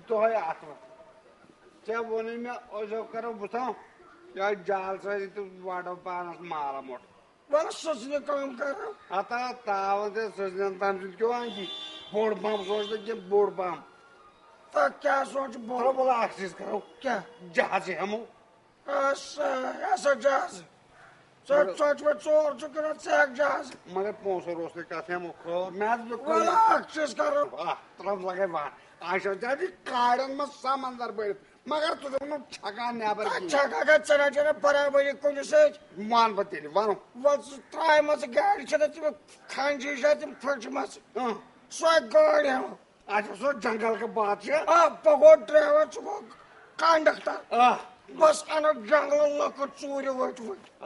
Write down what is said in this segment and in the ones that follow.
दोहे अत चे वो मे करो बुथा या जाल से वाटो पानस माला मोट बस सजने काम कर आता तावन से सजने तम क्यों आएगी बोर्ड बम सोचते कि बोर्ड बम तो क्या सोच बोलो बोला एक्सेस करो क्या जहाज हम ऐसा जहाज सोच में चोर चुके चेक जहाज मगर पोंसो रोस्ते का थे मुखो मैं तो बोला एक्सेस करो तरफ लगे वाह आशा जाती काड़न में समंदर बैठ मगर तुझे उन्होंने छका नेबर की छका का चना चना बराबर कुछ से मान बतेली वानो वस ट्राई मत गाड़ी चला तुम खांजी जाती फर्ज मत स्वाग गाड़ी हम आज सो जंगल के बात है पगोड ड्राइवर चुको कंडक्टर बस अन जंगल लक चोरी वट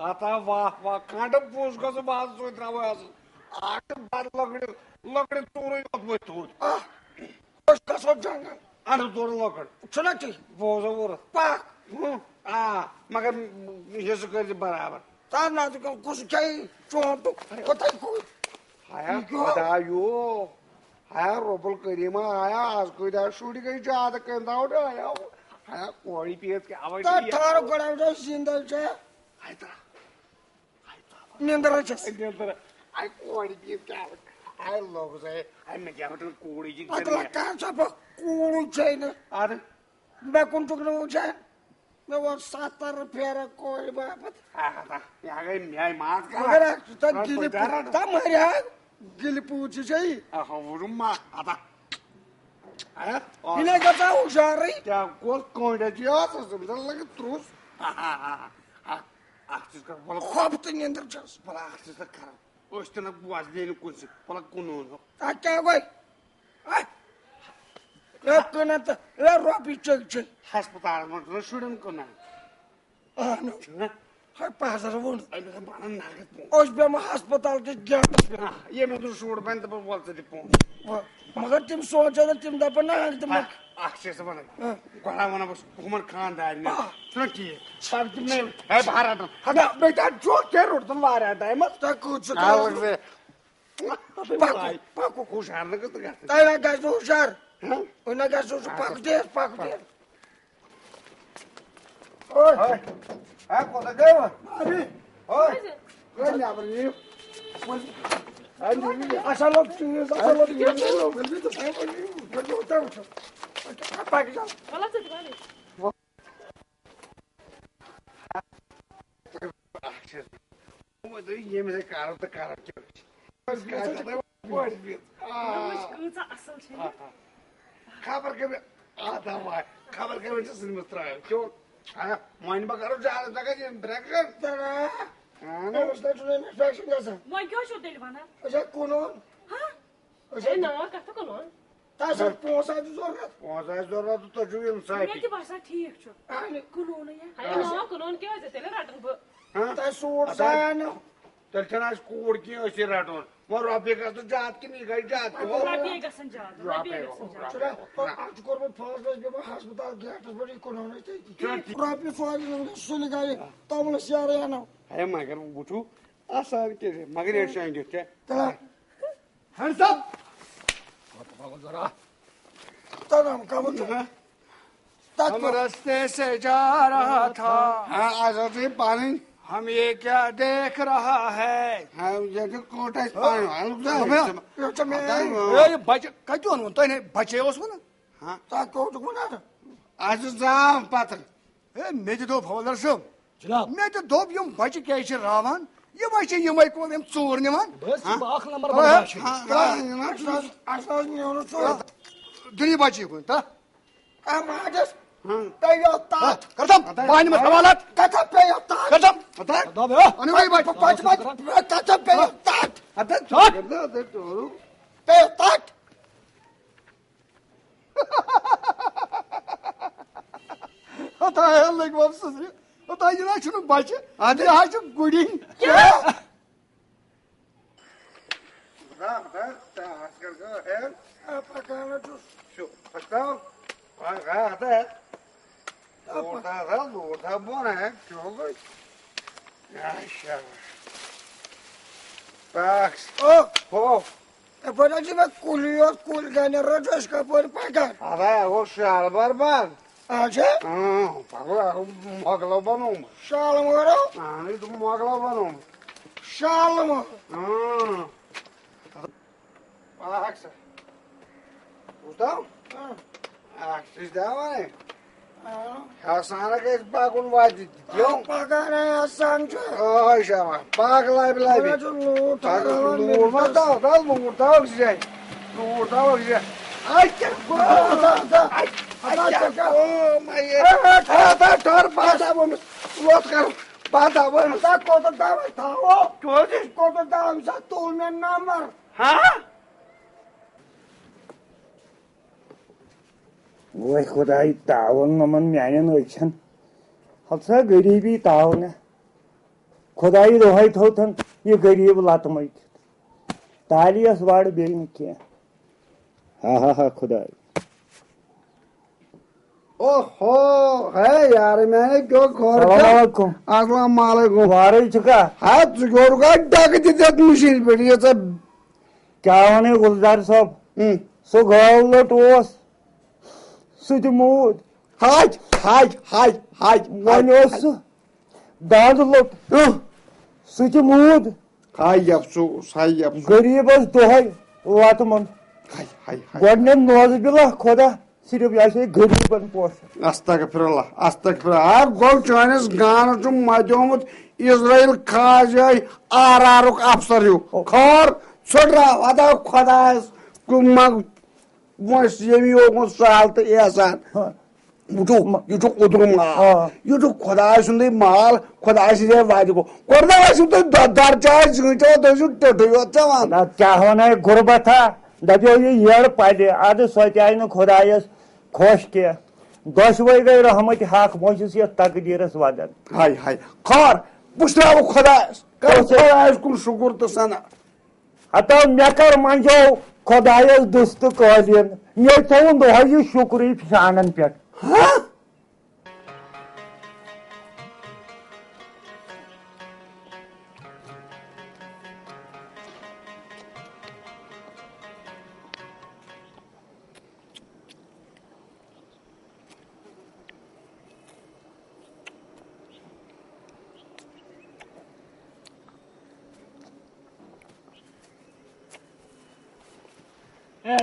आता वाह वाह कांड पूछ को से बात सोच रहा है आठ बार लकड़ी चोरी मत मत बस कसो जंगल अरे तोड़ लकड़ चला ठीक वो पाक मगर ये से कर बराबर तार ना तो कुछ चाहिए चोट पता ही कोई आया बतायो आया रोबल करीमा आया आज कोई दा शूट गई जाद कंदा उड़ आया आया कोई पीएस के आवाज ता थार गड़ा जो जिंदल छे आयता निंदर छे आई कोई पीएस के आवाज आई लोग से आई मैं क्या मतलब कोड़ी जी अतला का सब कोड़ छे ने अरे मैं कौन टुकड़ा हो जाए मैं वो 70 रुपया कोई बात यहाँ गई न्याय मार का मगर ता गिली ता मरिया गिली पूछ जाई वो रुमा आता आया इन्हें कथा होशियार रही क्या कोल कोई दिया तो समझ लगे त्रुस आखिर कर बोला ख्वाब तो नहीं अंदर चल बोला आखिर कर उस तरह बुआज लेने कुछ बोला कुनून क्या कोई एक कना तो ये रोपी चेक चेक अस्पताल में तो शुरू करना नो हर पास रवुन अभी तो बाना नागत ओस पे मैं अस्पताल के गया ये मैं तो शूट बंद पर बोलते थे पहुंच मगर तुम सोचा ना तुम दपन ना तुम अक्षय से बना गला बना बस घुमन खानदार ने सुन की सब तुमने है भारत हटा बेटा जो के रोड तुम आ रहा है मत कुछ पाको खुश हार लगे तो क्या तारा गैस होशियार उन्हें गैस पाक दे ओए है को तो गए अभी ओए कोई नहीं आ रही असा लोग ये लोग भी तो है वो होता है पाक जा वाला से दिवाली वो तो ये मेरे कारण क्या बस क्या बस भी मुझे असल छे खबर के आता हुआ है खबर के वजह से मित्र है क्यों आया माइन बकरो जा रहा था कि ब्रेक कर हां उसने तो इन्फेक्शन जैसा मैं क्यों शो दिलवाना अच्छा कौन हां ए ना का तो कौन तासा पोसा जरूरत तो जो इंसान मेरी भाषा ठीक छ आने कौन है हां ना कौन के वजह तेरे राटन ब हां ता सूट सायन तलचना कोड की ऐसे राटोन वो रुपये का तो जात की नहीं गई जात को रुपये का संजात चला आज कोर में फर्स्ट बस में अस्पताल गया तो बड़ी कौन होने चाहिए रुपये फॉर सुन गए तो हम सियारे आना है मगर बुटू आसार के मगर ये शायद जो है चला हर सब बाबा जरा तब हम कब हम रास्ते से जा रहा था हाँ आज भी पानी हम ये क्या देख रहा है हम ये तो कोटा पानी ये बच्चे कजोन तो ने बच्चे उसमें हाँ ता कोट गुना आज जाम पात्र ए मेज दो फवलर सो जनाब मैं तो दो यम बच्चे क्या छ रावन ये बच्चे यम को हम चोर निमान बस बाख नंबर बस असल नहीं होना तो दुनी बच्चे को ता हम आज पेयो तात करदम पानी में हवालत कथा पेयो तात करदम बता दो बे अनि वही बात पांच कथा पेयो तात अरे चल दे तो पेयो तात आता है लाइक वापस से आता ये ना सुनो बच्चे आधे आज गुडी आजकल का है पकाना तो शो पता आता है लोटा बोना है क्यों गई Pax. Oh, epoch me kuliyor kul gene rojoş kapır pagar. Ada o şalvar var. Aja? Pagla maglabanım. Şalım ora? Ani tu maglabanım. Şalım. Pax. Ustam? Siz de var mı? Hasan'a geç bakın vadi. Yok. Pagar ya sancı. Ay şama. Bakla bilay bir. Rajulu Olmaz da lumurta size. Lumurta bak size. Ay gel. Ay. Oh my. Tor bada bunu. Lot kar. Bada bunu. Sa koda dav tao. Koda dav sa tolmen namar. Ha? Vay खुदाई तावन नमन म्याने नोइछन हल्सा गरीबी तावन खुदाई रोहाई थोथन ये गरीब लातमई तालियस वाड़ Ben के हा खुदाई ओहो है यार मैंने क्यों खोर अस्सलामुअलैकुम अस्सलाम वालेकुम वारे चुका हाथ जोड़ का डक देत मशीन पे ये सब क्या होने गुलजार साहब सो गावलो टोस सुजमूद हाय वनोस दाद लोट सुजमूद हाय गरीबस दोहै लातमन हाय गोडने नोज बिला खुदा सिर्फ यासे गरीबन पोस अस्तगफिरुल्लाह गो चाइनिस गान जो मजोमत इजराइल खाजाय आरारुक अफसर यू खर छोड़ा वादा खुदास कुमग मस यमी ओगो साल तो एहसान ये जो उदरुम ये जो खुदाय सुंदे माल खुदाय से वादी को करना वासु तो दर्जा जुटो तो जो टटयो चवान ना क्या होना है गुरबत था दबियो ये येड़ पाले आज सोचाई न खुदायस खोश के दोष वही गई रहमत हाक मोशिस ये तकदीरस वादन हाय खर पुष्टा वो खुदायस कर खुदायस कुल शुक्र तो सना अतो मेकर मंजो खुदायस दुस्त कालिन ये थोन दो ये शुक्र शानन पे हाँ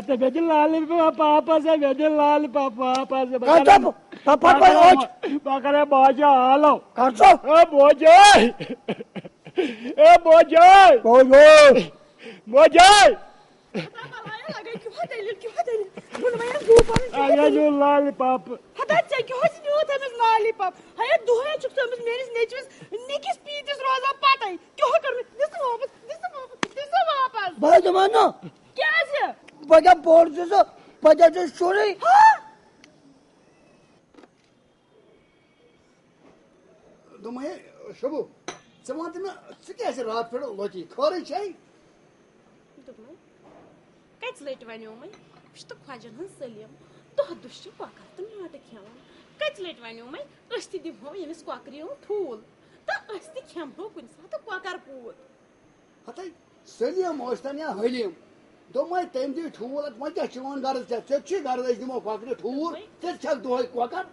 तो बेटे लाल पापा से बेटे लाल पापा से Papa koy oç. बकरे बोझा हालो Karso. बोझे बोझे अरे जो लाल पाप Hatta sen ki hoş ne o temiz lollipop. Hayat duhaya çıktığımız meris neçimiz nikis pidis roza patay. Ki o karı nasıl vapas? Bay zamano. कैसे? Baga borcusu. Baga jo şuri. Dumay şobu. Semantina sikese rahat pelo loji. Khori chay. Kaç late वन्यो मैं işte ख्वाजन हन सलीम तो दुश्च Quaker तो नाटक खेवन कच लट वन्यो मैं अस्ति दिमो यमिस क्वाकरियो ठूल तो अस्ति खेमो कुन साथ क्वाकर पूत Hatay Selim ostan ya Halim. Dumay temdi thulat ma kya chivon garz cha. Chekchi garz dimo kwakre thul. Tet chak doy kwakar.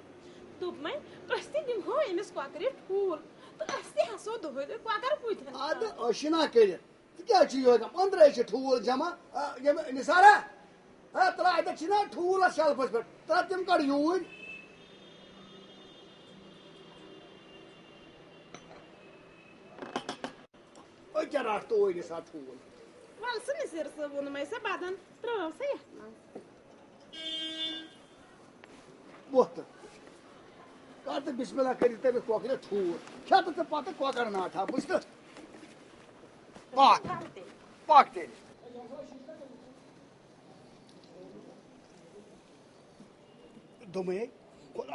तो मैं अस्ति दिमो यमिस क्वाकरियो ठूल तो अस्ति हसो दोय क्वाकर पूत Ad aşina kelir. Kya chiyo ka 15 che thul jama. Yem nisara. Ha tala ada china thula shalpas per. Tala tim kar yuin. O kya raht oy ne sa thul. Valsın esirse bunu maysa badan travsa yatmaz. Bohta. Karta bismillah kari tabi kwakre thul. Kya ta pata kwakar na tha buçta. Bak dedi. Dumay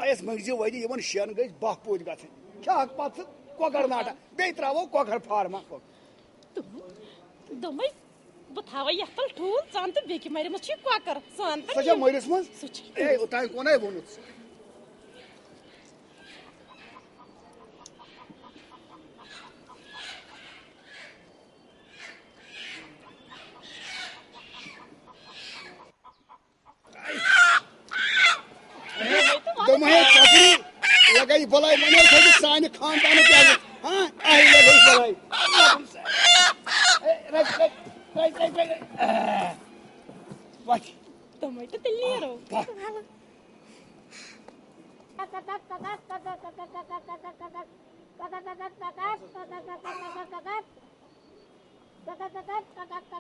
ayas magzi waydi yaman şiyan gay bah poç gatın. Kya hak patı kwakar na tha. Beitravo kwakar farma. Domay bu tava yatal ठूल जानत बेकी मारे मछ Quaker सांत Saca mayres maz. Suç. O tay konay bunut. आई भलाई मने थे साने खानदान के हां आई ले गई भलाई वाच टमाटर तेलिरो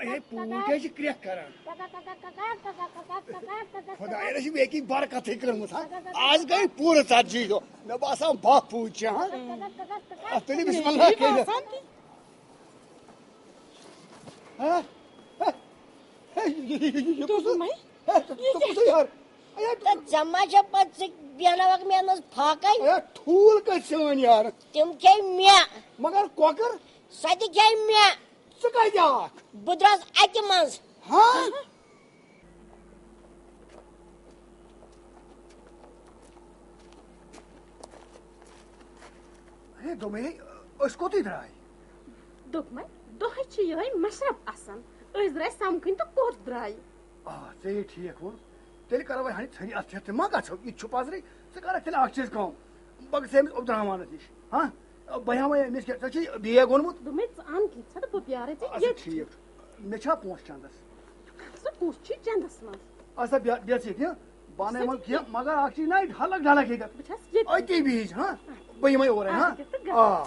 ए पूर के क्रिया करा खुदा रे एक ही बार कथे करम आज गई पूरे साथ जी दो न बासा बाप पूछ हां असली बिस्मिल्लाह के हां तो मैं तो यार जमा पत बेनवक मे फाकै ठूल कन यार तिम खे मे मगर कोकर सद खे मे सका जाक बुद्रस अति मज हां हे दोमे उसको ती द्राय दोकमै दोहै छ यही मशरफ आसन अस द्राय समखन तो कोत द्राय से ठीक हो तेल करवाई हनी छरी अच्छे मा गो ये छुपास रे से कर तेल अख चीज कम बग से अब्दुलरहमान निश हां बया मैं मिस के सची बिया गोनमुत दोमे आन की छ तो प्यारे छ ये ठीक मे छा पोस्ट चंदस सो कुछ छ चंदस म असा बिया से के बाने मल के मगर अख चीज नहीं ढलक ढलक के बछस ये ओके बीज हां बई मैं हो रहा हां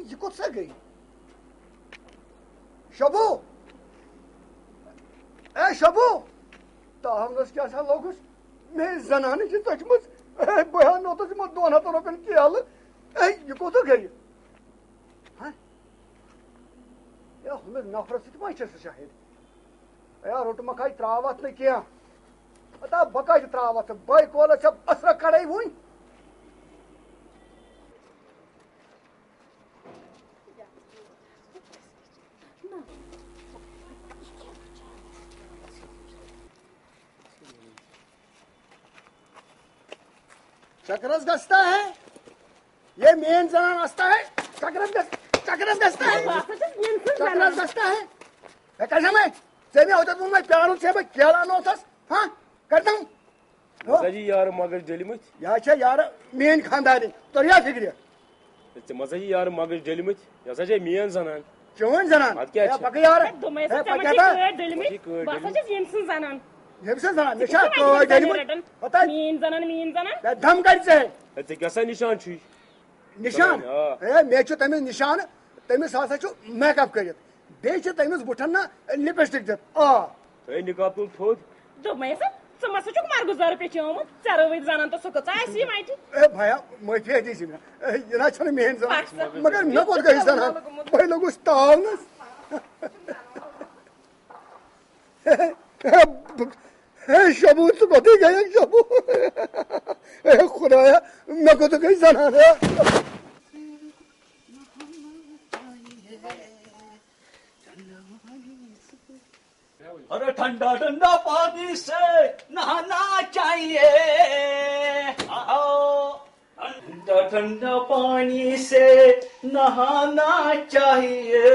ये कौन सा गई शबू ए शबू ताहमस क्या सा लोगुस मैं जनाने की तचमुस बयान होता से मत 200 रुपए की हाल ये कौन सा गई हां या हमें नफरत से माइच से शायद यार रोट मकाई त्रावत नहीं किया अता बकाई त्रावत बाई कोला सब असर कड़ाई हुई चक्रस गस्ता है ये मेन जनान अस्ता है चक्रस गस्ता है चक्रस गस्ता है मैं कैसा मैं से में होता तुम मैं प्यार से मैं केला नो थस हां करता हूं मजाजी यार मगर जलिमत या छे यार मेन खानदानी तो या फिक्र मजाजी यार मगर जलिमत या सजे मेन जनान चोन जनान या पक यार दोमे से चमची डलमी बासा छ येमसन जनान ये भी जनान निशा को जलिमत पता है मीन जनान धम कर से ते कैसा निशान छी निशान ए मे छु तमे निशान तमे सासा छु मेकअप करित बे छु तमे बुठन ना लिपस्टिक दत ए निकाब तुम थोद दोमे से समस छु मार गुजार पे छम चरवे जनान तो सक चासी माइटी ए भैया मैं फेर दी सी ये ना छने मेहन जनान मगर न कोत गई जनान भाई लोग उस्ताव हे शबू तो कथी गए शबू ए खुदाया मैं को तो कहीं जाना है अरे ठंडा ठंडा पानी से नहाना चाहिए ठंडा ठंडा पानी से नहाना चाहिए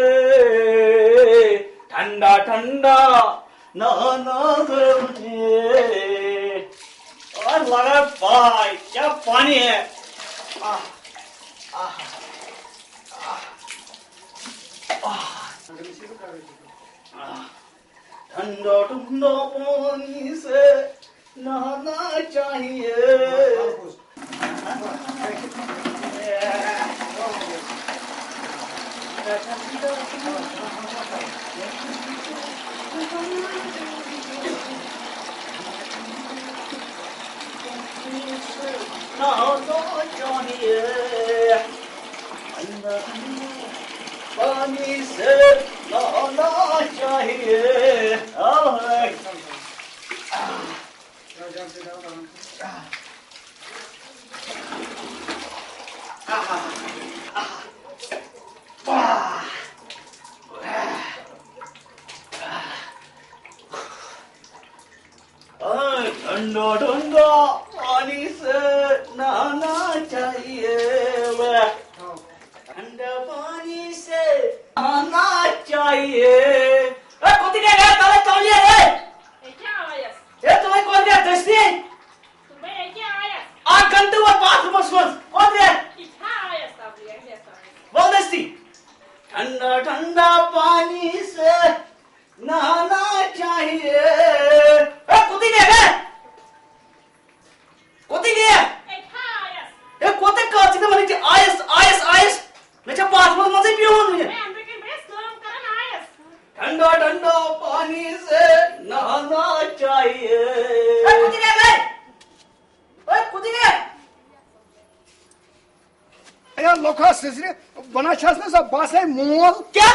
ठंडा ठंडा नहाना चाहिए और लगा भाई क्या पानी है ठंडा ठंडा पानी से नहाना चाहिए नहाना चाहिए पानी से नहाना चाहिए ठंडा ठंडा पानी से नहाना चाहिए, ठंडा पानी से नहाना चाहिए। कुत्ती क्या गया ताले तौलिया रे? क्या आवाज? ये तुम्हें कौन गया दस्ती? तुम्हें क्या आवाज? आ गंदे वो बाथरूम में कौन गया? क्या आवाज साहब ये ऐसा? वो दस्ती ठंडा ठंडा पानी से नहाना चाहिए। कुत्ती क्या गया? कुत्ती क्या? ये कोते काची तो मने आयस आयस आयस मैं जब बाथरूम में से पियो हूं मैं अंदर के बेस काम करन आयस ठंडा ठंडा पानी से नहाना चाहिए। कुत्ती क्या गए? ओए कुत्ती क्या? या लोखा सिसरे बना छास में सब बासे मोल क्या